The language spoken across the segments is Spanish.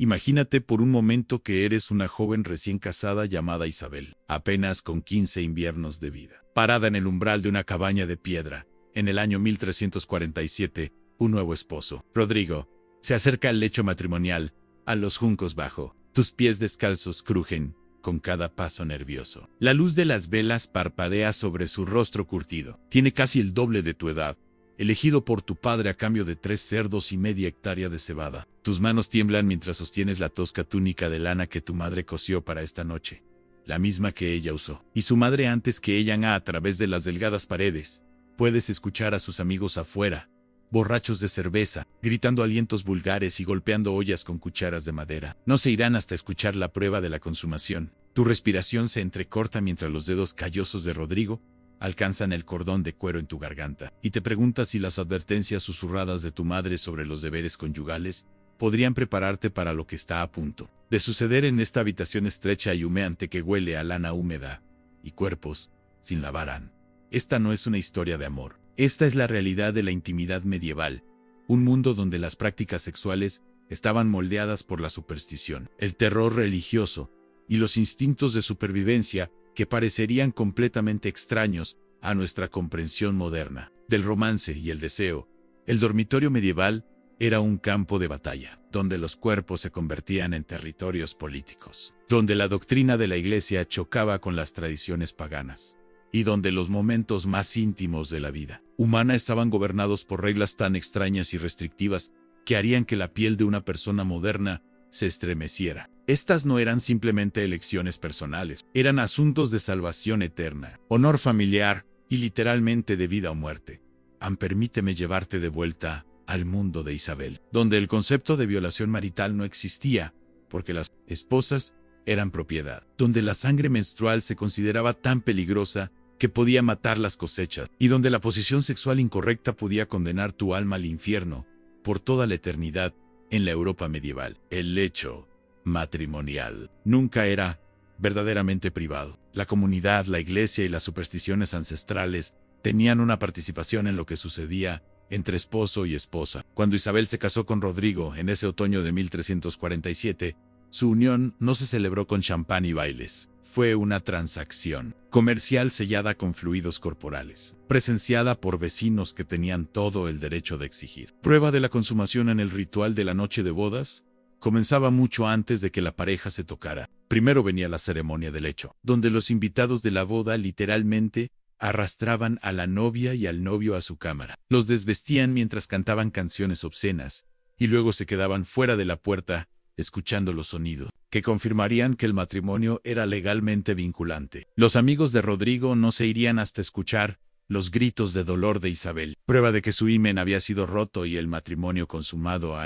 Imagínate por un momento que eres una joven recién casada llamada Isabel, apenas con 15 inviernos de vida. Parada en el umbral de una cabaña de piedra, en el año 1347, un nuevo esposo, Rodrigo, se acerca al lecho matrimonial, a los juncos bajo. Tus pies descalzos crujen con cada paso nervioso. La luz de las velas parpadea sobre su rostro curtido. Tiene casi el doble de tu edad, elegido por tu padre a cambio de 3 cerdos y media hectárea de cebada. Tus manos tiemblan mientras sostienes la tosca túnica de lana que tu madre cosió para esta noche, la misma que ella usó, y su madre antes que ella. A través de las delgadas paredes, puedes escuchar a sus amigos afuera, borrachos de cerveza, gritando alientos vulgares y golpeando ollas con cucharas de madera. No se irán hasta escuchar la prueba de la consumación. Tu respiración se entrecorta mientras los dedos callosos de Rodrigo alcanzan el cordón de cuero en tu garganta, y te preguntas si las advertencias susurradas de tu madre sobre los deberes conyugales podrían prepararte para lo que está a punto de suceder en esta habitación estrecha y humeante que huele a lana húmeda y cuerpos sin lavar. Esta no es una historia de amor. Esta es la realidad de la intimidad medieval, un mundo donde las prácticas sexuales estaban moldeadas por la superstición, el terror religioso y los instintos de supervivencia que parecerían completamente extraños a nuestra comprensión moderna. Del romance y el deseo, el dormitorio medieval era un campo de batalla, donde los cuerpos se convertían en territorios políticos, donde la doctrina de la Iglesia chocaba con las tradiciones paganas, y donde los momentos más íntimos de la vida humana estaban gobernados por reglas tan extrañas y restrictivas que harían que la piel de una persona moderna se estremeciera. Estas no eran simplemente elecciones personales, eran asuntos de salvación eterna, honor familiar y literalmente de vida o muerte. Permíteme llevarte de vuelta al mundo de Isabel, donde el concepto de violación marital no existía, porque las esposas eran propiedad, donde la sangre menstrual se consideraba tan peligrosa que podía matar las cosechas, y donde la posición sexual incorrecta podía condenar tu alma al infierno por toda la eternidad. En la Europa medieval, el lecho matrimonial nunca era verdaderamente privado. La comunidad, la iglesia y las supersticiones ancestrales tenían una participación en lo que sucedía entre esposo y esposa. Cuando Isabel se casó con Rodrigo en ese otoño de 1347, su unión no se celebró con champán y bailes. Fue una transacción comercial sellada con fluidos corporales, presenciada por vecinos que tenían todo el derecho de exigir. Prueba de la consumación en el ritual de la noche de bodas comenzaba mucho antes de que la pareja se tocara. Primero venía la ceremonia del hecho, donde los invitados de la boda literalmente arrastraban a la novia y al novio a su cámara. Los desvestían mientras cantaban canciones obscenas, y luego se quedaban fuera de la puerta escuchando los sonidos que confirmarían que el matrimonio era legalmente vinculante. Los amigos de Rodrigo no se irían hasta escuchar los gritos de dolor de Isabel, prueba de que su himen había sido roto y el matrimonio consumado.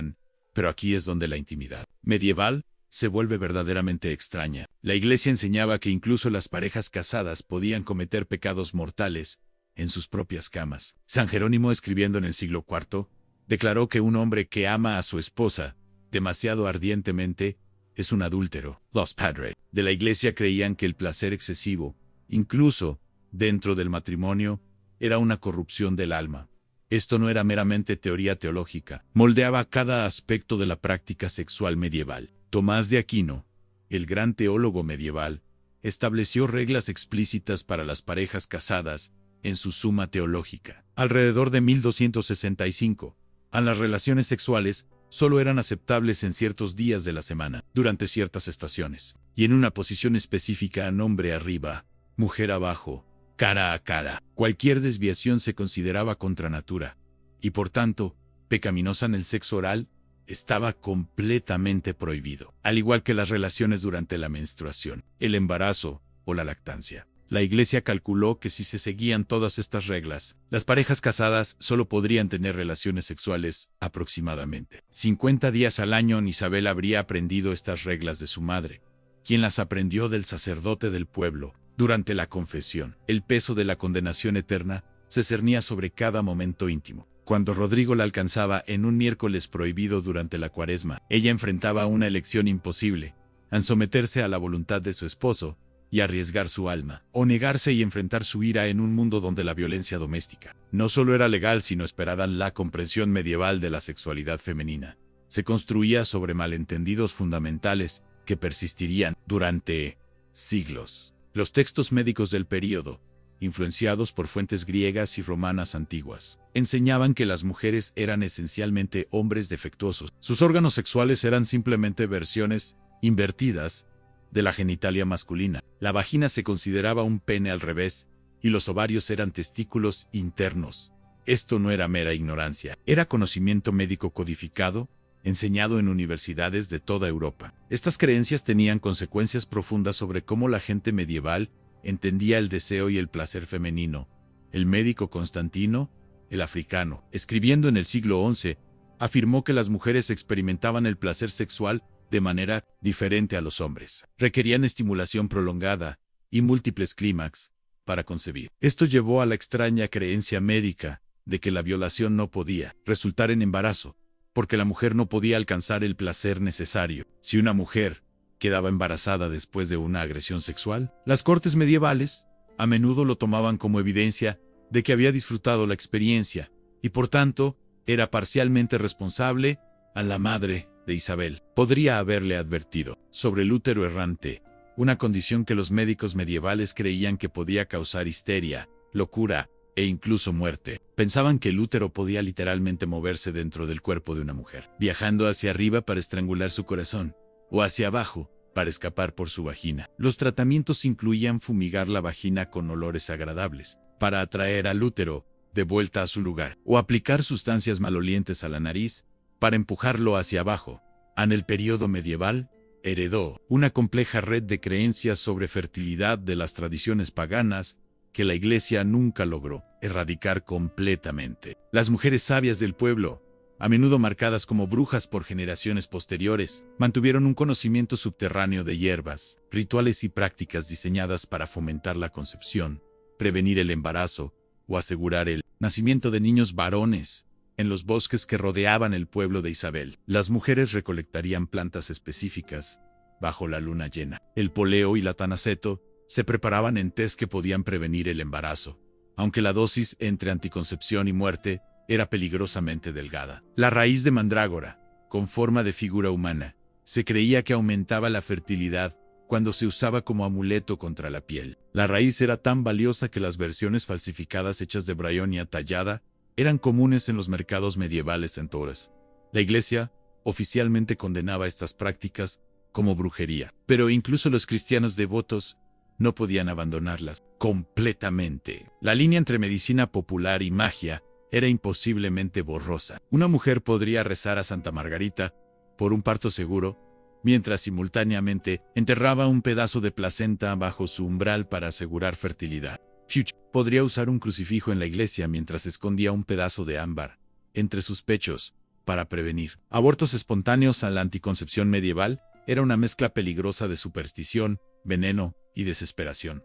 Pero aquí es donde la intimidad medieval se vuelve verdaderamente extraña. La Iglesia enseñaba que incluso las parejas casadas podían cometer pecados mortales en sus propias camas. San Jerónimo, escribiendo en el siglo IV, declaró que un hombre que ama a su esposa demasiado ardientemente es un adúltero. Los padres de la Iglesia creían que el placer excesivo, incluso dentro del matrimonio, era una corrupción del alma. Esto no era meramente teoría teológica, moldeaba cada aspecto de la práctica sexual medieval. Tomás de Aquino, el gran teólogo medieval, estableció reglas explícitas para las parejas casadas en su Suma Teológica. Alrededor de 1265, las relaciones sexuales solo eran aceptables en ciertos días de la semana, durante ciertas estaciones, y en una posición específica: hombre arriba, mujer abajo, cara a cara. Cualquier desviación se consideraba contra natura, y por tanto, pecaminosa. En el sexo oral estaba completamente prohibido, al igual que las relaciones durante la menstruación, el embarazo o la lactancia. La Iglesia calculó que si se seguían todas estas reglas, las parejas casadas solo podrían tener relaciones sexuales aproximadamente 50 días al año. Isabel habría aprendido estas reglas de su madre, quien las aprendió del sacerdote del pueblo durante la confesión. El peso de la condenación eterna se cernía sobre cada momento íntimo. Cuando Rodrigo la alcanzaba en un miércoles prohibido durante la Cuaresma, ella enfrentaba una elección imposible: someterse a la voluntad de su esposo y arriesgar su alma, o negarse y enfrentar su ira en un mundo donde la violencia doméstica no solo era legal sino esperada. La comprensión medieval de la sexualidad femenina se construía sobre malentendidos fundamentales que persistirían durante siglos. Los textos médicos del período, influenciados por fuentes griegas y romanas antiguas, enseñaban que las mujeres eran esencialmente hombres defectuosos. Sus órganos sexuales eran simplemente versiones invertidas de la genitalia masculina. La vagina se consideraba un pene al revés y los ovarios eran testículos internos. Esto no era mera ignorancia, era conocimiento médico codificado, enseñado en universidades de toda Europa. Estas creencias tenían consecuencias profundas sobre cómo la gente medieval entendía el deseo y el placer femenino. El médico Constantino, el africano, escribiendo en el siglo XI, afirmó que las mujeres experimentaban el placer sexual de manera diferente a los hombres. Requerían estimulación prolongada y múltiples clímax para concebir. Esto llevó a la extraña creencia médica de que la violación no podía resultar en embarazo, porque la mujer no podía alcanzar el placer necesario. Si una mujer quedaba embarazada después de una agresión sexual, las cortes medievales a menudo lo tomaban como evidencia de que había disfrutado la experiencia y por tanto era parcialmente responsable a la madre de Isabel. Podría haberle advertido sobre el útero errante, una condición que los médicos medievales creían que podía causar histeria, locura e incluso muerte. Pensaban que el útero podía literalmente moverse dentro del cuerpo de una mujer, viajando hacia arriba para estrangular su corazón, o hacia abajo para escapar por su vagina. Los tratamientos incluían fumigar la vagina con olores agradables, para atraer al útero de vuelta a su lugar, o aplicar sustancias malolientes a la nariz, para empujarlo hacia abajo. En el periodo medieval, heredó una compleja red de creencias sobre fertilidad de las tradiciones paganas que la Iglesia nunca logró erradicar completamente. Las mujeres sabias del pueblo, a menudo marcadas como brujas por generaciones posteriores, mantuvieron un conocimiento subterráneo de hierbas, rituales y prácticas diseñadas para fomentar la concepción, prevenir el embarazo o asegurar el nacimiento de niños varones. En los bosques que rodeaban el pueblo de Isabel, las mujeres recolectarían plantas específicas bajo la luna llena. El poleo y la tanaceto se preparaban en tés que podían prevenir el embarazo, aunque la dosis entre anticoncepción y muerte era peligrosamente delgada. La raíz de mandrágora, con forma de figura humana, se creía que aumentaba la fertilidad cuando se usaba como amuleto contra la piel. La raíz era tan valiosa que las versiones falsificadas hechas de Bryonia tallada eran comunes en los mercados medievales en Tours. La Iglesia oficialmente condenaba estas prácticas como brujería, pero incluso los cristianos devotos no podían abandonarlas completamente. La línea entre medicina popular y magia era imposiblemente borrosa. Una mujer podría rezar a Santa Margarita por un parto seguro, mientras simultáneamente enterraba un pedazo de placenta bajo su umbral para asegurar fertilidad. Fuchs podría usar un crucifijo en la iglesia mientras escondía un pedazo de ámbar entre sus pechos para prevenir abortos espontáneos. A la anticoncepción medieval era una mezcla peligrosa de superstición, veneno y desesperación.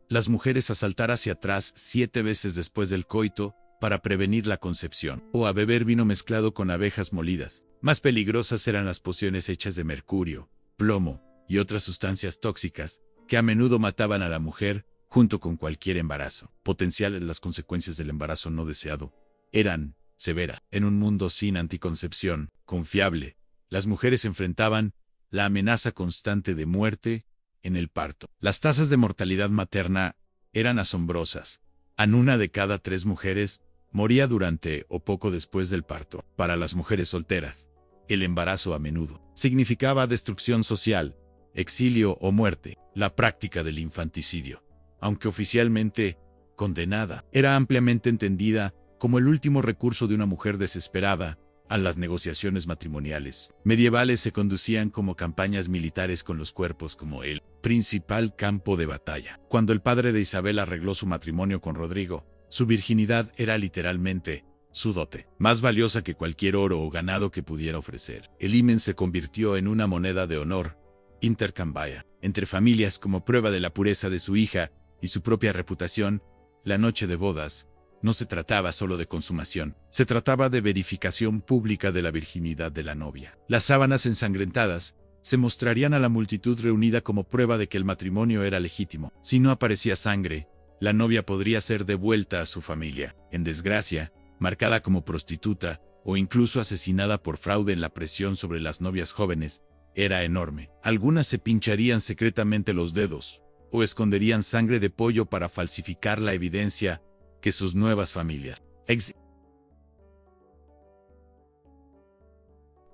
Las mujeres a saltar hacia atrás 7 veces después del coito para prevenir la concepción, o a beber vino mezclado con abejas molidas. Más peligrosas eran las pociones hechas de mercurio, plomo y otras sustancias tóxicas que a menudo mataban a la mujer junto con cualquier embarazo. Potenciales. Las consecuencias del embarazo no deseado eran severas. En un mundo sin anticoncepción confiable, las mujeres enfrentaban la amenaza constante de muerte en el parto. Las tasas de mortalidad materna eran asombrosas. Una de cada 3 mujeres moría durante o poco después del parto. Para las mujeres solteras, el embarazo a menudo significaba destrucción social, exilio o muerte. La práctica del infanticidio, aunque oficialmente condenada, era ampliamente entendida como el último recurso de una mujer desesperada. A las negociaciones matrimoniales medievales se conducían como campañas militares con los cuerpos como el principal campo de batalla. Cuando el padre de Isabel arregló su matrimonio con Rodrigo, su virginidad era literalmente su dote, más valiosa que cualquier oro o ganado que pudiera ofrecer. El himen se convirtió en una moneda de honor intercambiada entre familias como prueba de la pureza de su hija y su propia reputación. La noche de bodas no se trataba solo de consumación, se trataba de verificación pública de la virginidad de la novia. Las sábanas ensangrentadas se mostrarían a la multitud reunida como prueba de que el matrimonio era legítimo. Si no aparecía sangre, la novia podría ser devuelta a su familia, en desgracia, marcada como prostituta o incluso asesinada por fraude en la presión sobre las novias jóvenes, era enorme. Algunas se pincharían secretamente los dedos, o esconderían sangre de pollo para falsificar la evidencia que sus nuevas familias.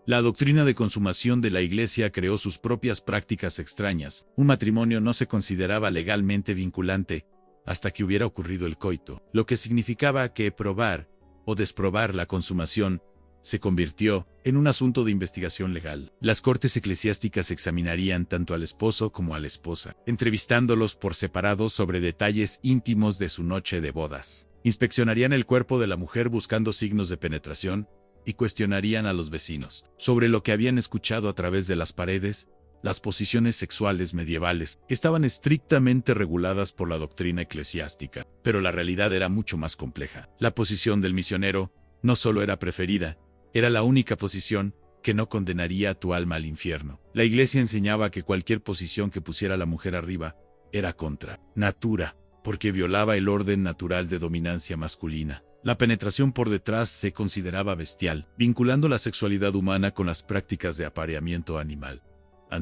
La doctrina de consumación de la Iglesia creó sus propias prácticas extrañas. Un matrimonio no se consideraba legalmente vinculante hasta que hubiera ocurrido el coito, lo que significaba que probar o desprobar la consumación se convirtió en un asunto de investigación legal. Las cortes eclesiásticas examinarían tanto al esposo como a la esposa, entrevistándolos por separado sobre detalles íntimos de su noche de bodas. Inspeccionarían el cuerpo de la mujer buscando signos de penetración y cuestionarían a los vecinos sobre lo que habían escuchado a través de las paredes. Las posiciones sexuales medievales estaban estrictamente reguladas por la doctrina eclesiástica, pero la realidad era mucho más compleja. La posición del misionero no solo era preferida, era la única posición que no condenaría a tu alma al infierno. La Iglesia enseñaba que cualquier posición que pusiera a la mujer arriba era contra natura, porque violaba el orden natural de dominancia masculina. La penetración por detrás se consideraba bestial, vinculando la sexualidad humana con las prácticas de apareamiento animal.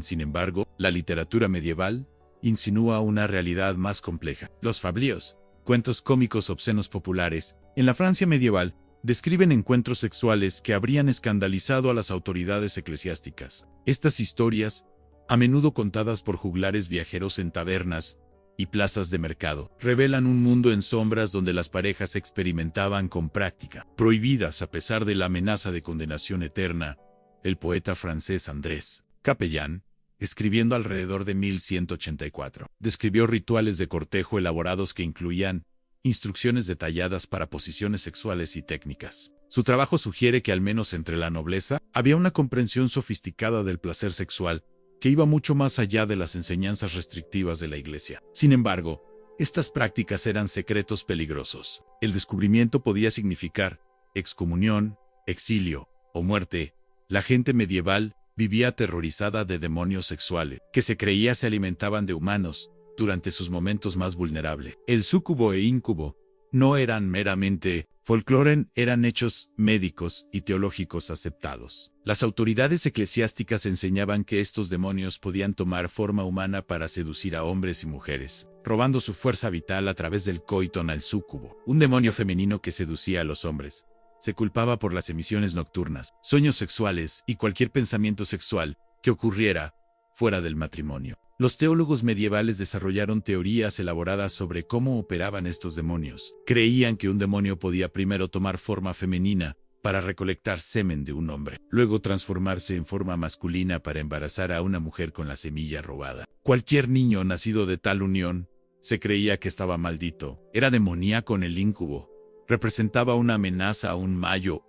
Sin embargo, la literatura medieval insinúa una realidad más compleja. Los fabliaux, cuentos cómicos obscenos populares, en la Francia medieval, describen encuentros sexuales que habrían escandalizado a las autoridades eclesiásticas. Estas historias, a menudo contadas por juglares viajeros en tabernas y plazas de mercado, revelan un mundo en sombras donde las parejas experimentaban con práctica prohibidas a pesar de la amenaza de condenación eterna. El poeta francés Andrés Capellan, escribiendo alrededor de 1184, describió rituales de cortejo elaborados que incluían instrucciones detalladas para posiciones sexuales y técnicas. Su trabajo sugiere que al menos entre la nobleza había una comprensión sofisticada del placer sexual que iba mucho más allá de las enseñanzas restrictivas de la Iglesia. Sin embargo, estas prácticas eran secretos peligrosos. El descubrimiento podía significar excomunión, exilio o muerte. La gente medieval vivía aterrorizada de demonios sexuales, que se creía se alimentaban de humanos durante sus momentos más vulnerables. El súcubo e íncubo no eran meramente folclore, eran hechos médicos y teológicos aceptados. Las autoridades eclesiásticas enseñaban que estos demonios podían tomar forma humana para seducir a hombres y mujeres, robando su fuerza vital a través del coiton al súcubo. Un demonio femenino que seducía a los hombres se culpaba por las emisiones nocturnas, sueños sexuales y cualquier pensamiento sexual que ocurriera fuera del matrimonio. Los teólogos medievales desarrollaron teorías elaboradas sobre cómo operaban estos demonios. Creían que un demonio podía primero tomar forma femenina para recolectar semen de un hombre, luego transformarse en forma masculina para embarazar a una mujer con la semilla robada. Cualquier niño nacido de tal unión se creía que estaba maldito. Era demoníaco en el íncubo. Representaba una amenaza a un mayo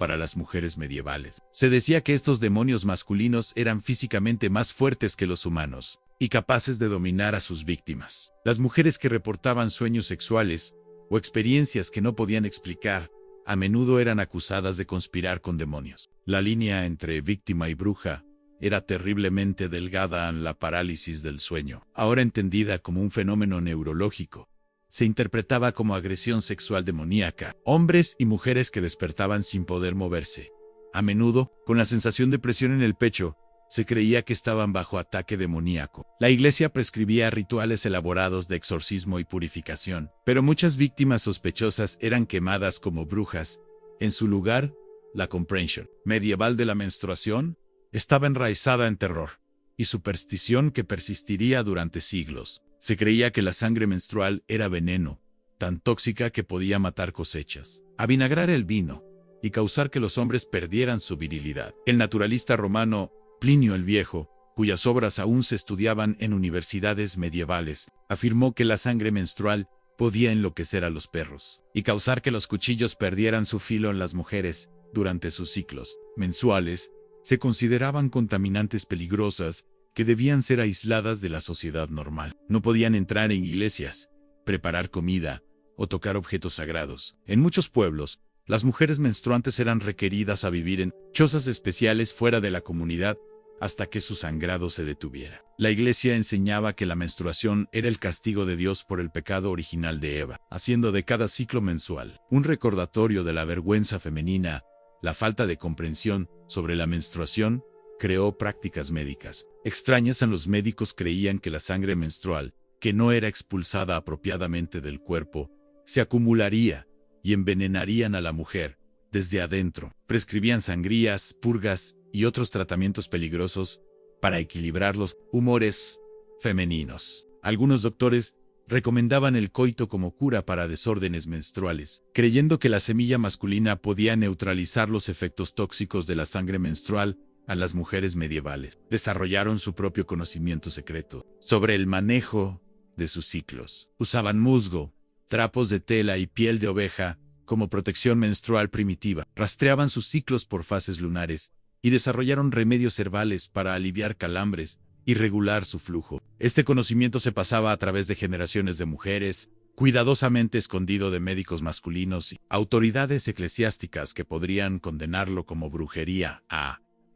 para las mujeres medievales. Se decía que estos demonios masculinos eran físicamente más fuertes que los humanos y capaces de dominar a sus víctimas. Las mujeres que reportaban sueños sexuales o experiencias que no podían explicar a menudo eran acusadas de conspirar con demonios. La línea entre víctima y bruja era terriblemente delgada en la parálisis del sueño, ahora entendida como un fenómeno neurológico. Se interpretaba como agresión sexual demoníaca, hombres y mujeres que despertaban sin poder moverse. A menudo, con la sensación de presión en el pecho, se creía que estaban bajo ataque demoníaco. La Iglesia prescribía rituales elaborados de exorcismo y purificación, pero muchas víctimas sospechosas eran quemadas como brujas. En su lugar, la comprensión medieval de la menstruación estaba enraizada en terror y superstición que persistiría durante siglos. Se creía que la sangre menstrual era veneno, tan tóxica que podía matar cosechas, avinagrar el vino y causar que los hombres perdieran su virilidad. El naturalista romano Plinio el Viejo, cuyas obras aún se estudiaban en universidades medievales, afirmó que la sangre menstrual podía enloquecer a los perros y causar que los cuchillos perdieran su filo en las mujeres durante sus ciclos mensuales. Se consideraban contaminantes peligrosas que debían ser aisladas de la sociedad normal. No podían entrar en iglesias, preparar comida o tocar objetos sagrados. En muchos pueblos, las mujeres menstruantes eran requeridas a vivir en chozas especiales fuera de la comunidad hasta que su sangrado se detuviera. La Iglesia enseñaba que la menstruación era el castigo de Dios por el pecado original de Eva, haciendo de cada ciclo mensual un recordatorio de la vergüenza femenina. La falta de comprensión sobre la menstruación creó prácticas médicas extrañas. Los médicos creían que la sangre menstrual, que no era expulsada apropiadamente del cuerpo, se acumularía y envenenarían a la mujer desde adentro. Prescribían sangrías, purgas y otros tratamientos peligrosos para equilibrar los humores femeninos. Algunos doctores recomendaban el coito como cura para desórdenes menstruales, creyendo que la semilla masculina podía neutralizar los efectos tóxicos de la sangre menstrual. A las mujeres medievales desarrollaron su propio conocimiento secreto sobre el manejo de sus ciclos. Usaban musgo, trapos de tela y piel de oveja como protección menstrual primitiva. Rastreaban sus ciclos por fases lunares y desarrollaron remedios herbales para aliviar calambres y regular su flujo. Este conocimiento se pasaba a través de generaciones de mujeres, cuidadosamente escondido de médicos masculinos y autoridades eclesiásticas que podrían condenarlo como brujería.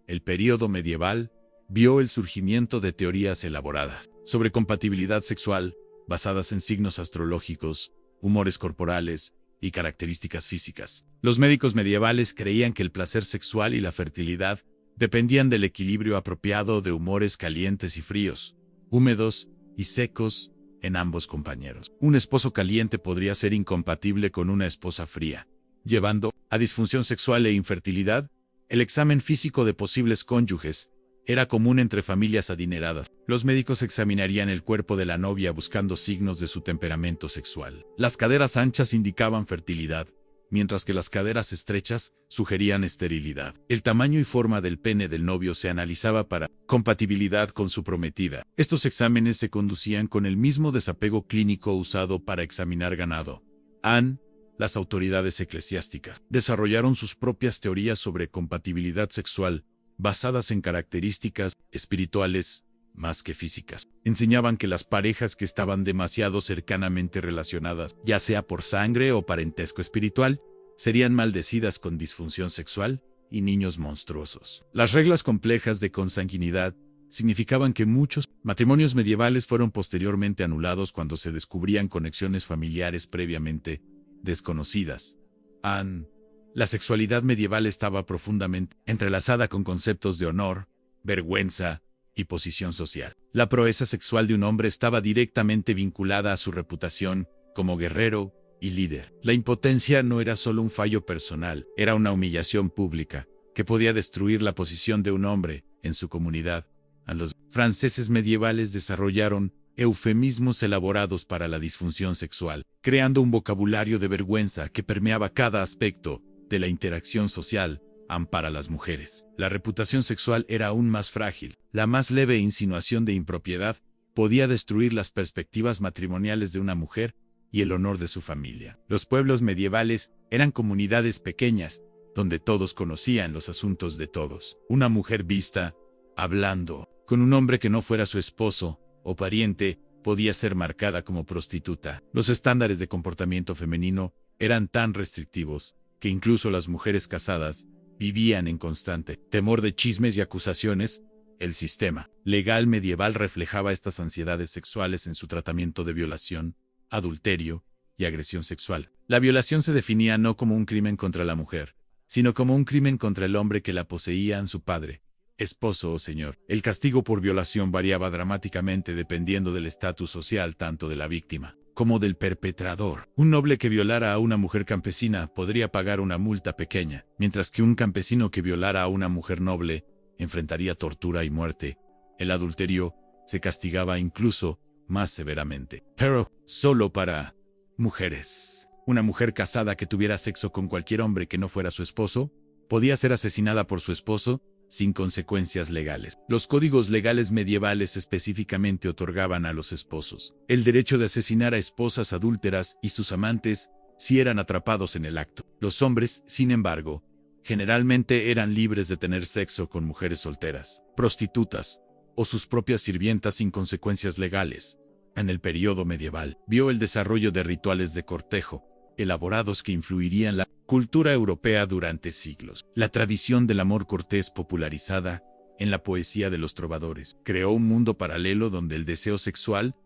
El período medieval vio el surgimiento de teorías elaboradas sobre compatibilidad sexual, basadas en signos astrológicos, humores corporales y características físicas. Los médicos medievales creían que el placer sexual y la fertilidad dependían del equilibrio apropiado de humores calientes y fríos, húmedos y secos en ambos compañeros. Un esposo caliente podría ser incompatible con una esposa fría, llevando a disfunción sexual e infertilidad. El examen físico de posibles cónyuges era común entre familias adineradas. Los médicos examinarían el cuerpo de la novia buscando signos de su temperamento sexual. Las caderas anchas indicaban fertilidad, mientras que las caderas estrechas sugerían esterilidad. El tamaño y forma del pene del novio se analizaba para compatibilidad con su prometida. Estos exámenes se conducían con el mismo desapego clínico usado para examinar ganado. Las autoridades eclesiásticas desarrollaron sus propias teorías sobre compatibilidad sexual, basadas en características espirituales más que físicas. Enseñaban que las parejas que estaban demasiado cercanamente relacionadas, ya sea por sangre o parentesco espiritual, serían maldecidas con disfunción sexual y niños monstruosos. Las reglas complejas de consanguinidad significaban que muchos matrimonios medievales fueron posteriormente anulados cuando se descubrían conexiones familiares previamente desconocidas. La sexualidad medieval estaba profundamente entrelazada con conceptos de honor, vergüenza y posición social. La proeza sexual de un hombre estaba directamente vinculada a su reputación como guerrero y líder. La impotencia no era solo un fallo personal, era una humillación pública que podía destruir la posición de un hombre en su comunidad. Los franceses medievales desarrollaron eufemismos elaborados para la disfunción sexual, creando un vocabulario de vergüenza que permeaba cada aspecto de la interacción social. Para las mujeres, la reputación sexual era aún más frágil. La más leve insinuación de impropiedad podía destruir las perspectivas matrimoniales de una mujer y el honor de su familia. Los pueblos medievales eran comunidades pequeñas, donde todos conocían los asuntos de todos. Una mujer vista hablando con un hombre que no fuera su esposo o pariente podía ser marcada como prostituta. Los estándares de comportamiento femenino eran tan restrictivos que incluso las mujeres casadas vivían en constante temor de chismes y acusaciones. El sistema legal medieval reflejaba estas ansiedades sexuales en su tratamiento de violación, adulterio y agresión sexual. La violación se definía no como un crimen contra la mujer, sino como un crimen contra el hombre que la poseía, su padre, esposo o señor. El castigo por violación variaba dramáticamente dependiendo del estatus social tanto de la víctima como del perpetrador. Un noble que violara a una mujer campesina podría pagar una multa pequeña, mientras que un campesino que violara a una mujer noble enfrentaría tortura y muerte. El adulterio se castigaba incluso más severamente, pero solo para mujeres. Una mujer casada que tuviera sexo con cualquier hombre que no fuera su esposo podía ser asesinada por su esposo sin consecuencias legales. Los códigos legales medievales específicamente otorgaban a los esposos el derecho de asesinar a esposas adúlteras y sus amantes si eran atrapados en el acto. Los hombres, sin embargo, generalmente eran libres de tener sexo con mujeres solteras, prostitutas o sus propias sirvientas sin consecuencias legales. En el período medieval, vio el desarrollo de rituales de cortejo, elaborados que influirían la cultura europea durante siglos. La tradición del amor cortés popularizada en la poesía de los trovadores creó un mundo paralelo donde el deseo sexual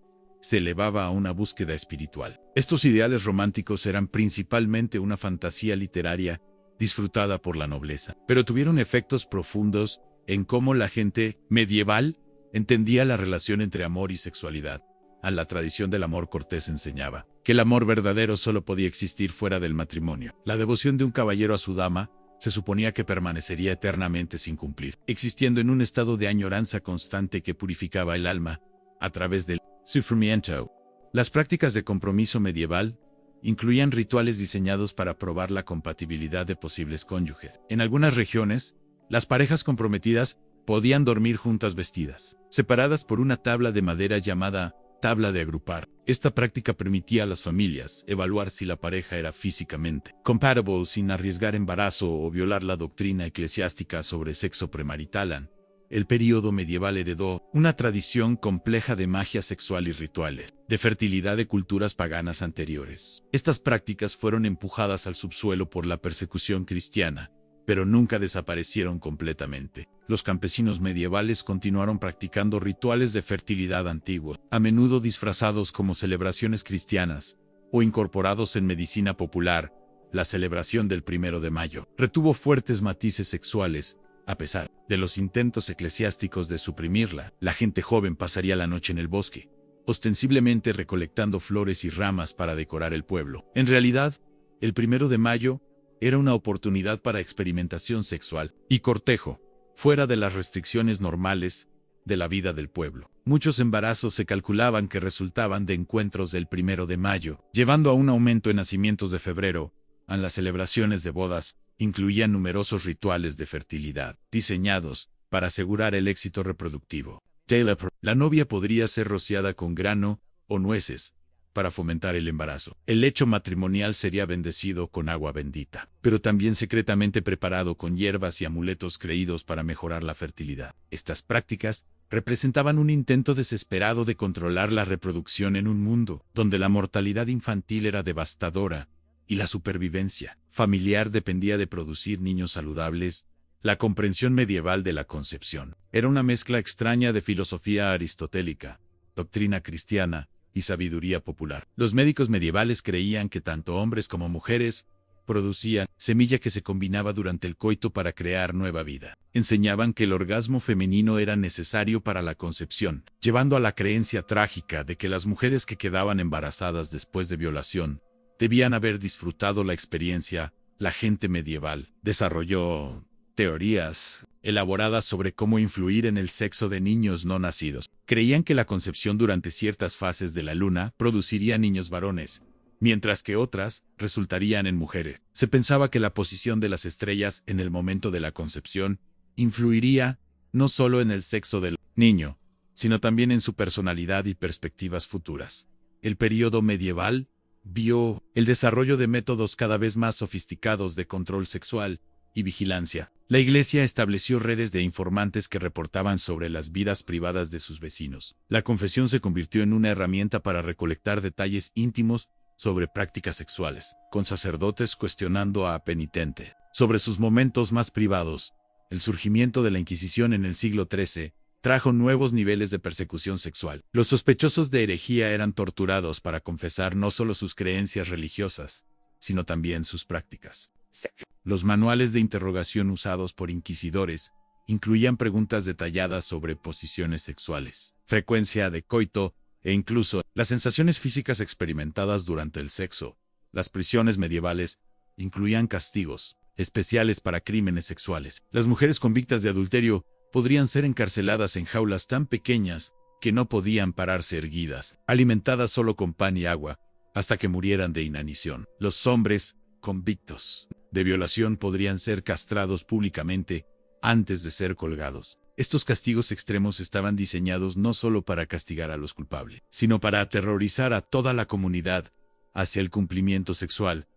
se elevaba a una búsqueda espiritual. Estos ideales románticos eran principalmente una fantasía literaria disfrutada por la nobleza, pero tuvieron efectos profundos en cómo la gente medieval entendía la relación entre amor y sexualidad. A la tradición del amor cortés enseñaba que el amor verdadero solo podía existir fuera del matrimonio. La devoción de un caballero a su dama se suponía que permanecería eternamente sin cumplir, existiendo en un estado de añoranza constante que purificaba el alma a través del sufrimiento. Las prácticas de compromiso medieval incluían rituales diseñados para probar la compatibilidad de posibles cónyuges. En algunas regiones, las parejas comprometidas podían dormir juntas vestidas, separadas por una tabla de madera llamada tabla de agrupar. Esta práctica permitía a las familias evaluar si la pareja era físicamente compatible sin arriesgar embarazo o violar la doctrina eclesiástica sobre sexo premarital. El período medieval heredó una tradición compleja de magia sexual y rituales, de fertilidad de culturas paganas anteriores. Estas prácticas fueron empujadas al subsuelo por la persecución cristiana, pero nunca desaparecieron completamente. Los campesinos medievales continuaron practicando rituales de fertilidad antiguos, a menudo disfrazados como celebraciones cristianas o incorporados en medicina popular. La celebración del 1 de mayo retuvo fuertes matices sexuales, a pesar de los intentos eclesiásticos de suprimirla. La gente joven pasaría la noche en el bosque, ostensiblemente recolectando flores y ramas para decorar el pueblo. En realidad, el 1 de mayo era una oportunidad para experimentación sexual y cortejo, fuera de las restricciones normales de la vida del pueblo. Muchos embarazos se calculaban que resultaban de encuentros del 1 de mayo, llevando a un aumento en nacimientos de febrero. En las celebraciones de bodas incluían numerosos rituales de fertilidad, diseñados para asegurar el éxito reproductivo. La novia podría ser rociada con grano o nueces para fomentar el embarazo. El lecho matrimonial sería bendecido con agua bendita, pero también secretamente preparado con hierbas y amuletos creídos para mejorar la fertilidad. Estas prácticas representaban un intento desesperado de controlar la reproducción en un mundo donde la mortalidad infantil era devastadora y la supervivencia familiar dependía de producir niños saludables. La comprensión medieval de la concepción era una mezcla extraña de filosofía aristotélica, doctrina cristiana y sabiduría popular. Los médicos medievales creían que tanto hombres como mujeres producían semilla que se combinaba durante el coito para crear nueva vida. Enseñaban que el orgasmo femenino era necesario para la concepción, llevando a la creencia trágica de que las mujeres que quedaban embarazadas después de violación debían haber disfrutado la experiencia. La gente medieval desarrolló teorías elaboradas sobre cómo influir en el sexo de niños no nacidos. Creían que la concepción durante ciertas fases de la luna produciría niños varones, mientras que otras resultarían en mujeres. Se pensaba que la posición de las estrellas en el momento de la concepción influiría no solo en el sexo del niño, sino también en su personalidad y perspectivas futuras. El período medieval vio el desarrollo de métodos cada vez más sofisticados de control sexual y vigilancia. La Iglesia estableció redes de informantes que reportaban sobre las vidas privadas de sus vecinos. La confesión se convirtió en una herramienta para recolectar detalles íntimos sobre prácticas sexuales, con sacerdotes cuestionando a penitente sobre sus momentos más privados. El surgimiento de la Inquisición en el siglo XIII trajo nuevos niveles de persecución sexual. Los sospechosos de herejía eran torturados para confesar no solo sus creencias religiosas, sino también sus prácticas. Los manuales de interrogación usados por inquisidores incluían preguntas detalladas sobre posiciones sexuales, frecuencia de coito e incluso las sensaciones físicas experimentadas durante el sexo. Las prisiones medievales incluían castigos especiales para crímenes sexuales. Las mujeres convictas de adulterio podrían ser encarceladas en jaulas tan pequeñas que no podían pararse erguidas, alimentadas solo con pan y agua, hasta que murieran de inanición. Los hombres convictos de violación podrían ser castrados públicamente antes de ser colgados. Estos castigos extremos estaban diseñados no solo para castigar a los culpables, sino para aterrorizar a toda la comunidad hacia el cumplimiento sexual.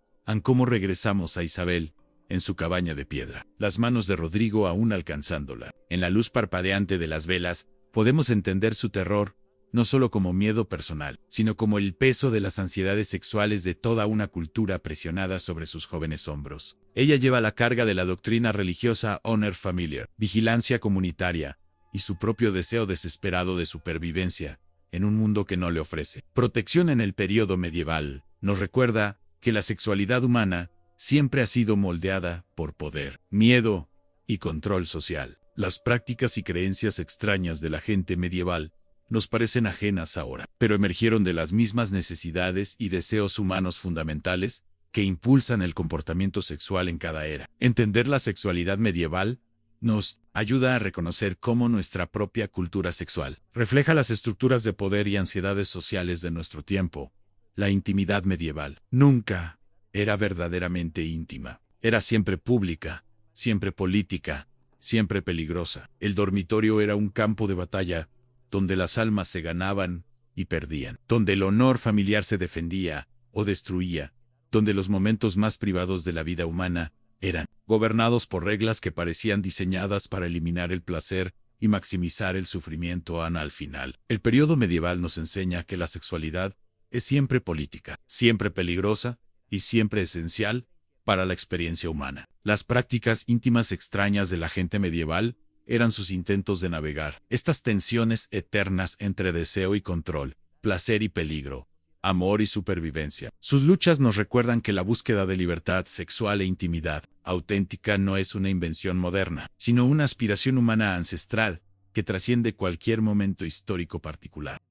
Cómo regresamos a Isabel en su cabaña de piedra, las manos de Rodrigo aún alcanzándola. En la luz parpadeante de las velas, podemos entender su terror, no solo como miedo personal, sino como el peso de las ansiedades sexuales de toda una cultura presionada sobre sus jóvenes hombros. Ella lleva la carga de la doctrina religiosa honor familiar, vigilancia comunitaria, y su propio deseo desesperado de supervivencia, en un mundo que no le ofrece protección. En el período medieval, nos recuerda que la sexualidad humana siempre ha sido moldeada por poder, miedo y control social. Las prácticas y creencias extrañas de la gente medieval nos parecen ajenas ahora, pero emergieron de las mismas necesidades y deseos humanos fundamentales que impulsan el comportamiento sexual en cada era. Entender la sexualidad medieval nos ayuda a reconocer cómo nuestra propia cultura sexual refleja las estructuras de poder y ansiedades sociales de nuestro tiempo. La intimidad medieval nunca era verdaderamente íntima. Era siempre pública, siempre política, siempre peligrosa. El dormitorio era un campo de batalla donde las almas se ganaban y perdían, donde el honor familiar se defendía o destruía, donde los momentos más privados de la vida humana eran gobernados por reglas que parecían diseñadas para eliminar el placer y maximizar el sufrimiento al final. El periodo medieval nos enseña que la sexualidad es siempre política, siempre peligrosa y siempre esencial para la experiencia humana. Las prácticas íntimas extrañas de la gente medieval eran sus intentos de navegar estas tensiones eternas entre deseo y control, placer y peligro, amor y supervivencia. Sus luchas nos recuerdan que la búsqueda de libertad sexual e intimidad auténtica no es una invención moderna, sino una aspiración humana ancestral que trasciende cualquier momento histórico particular.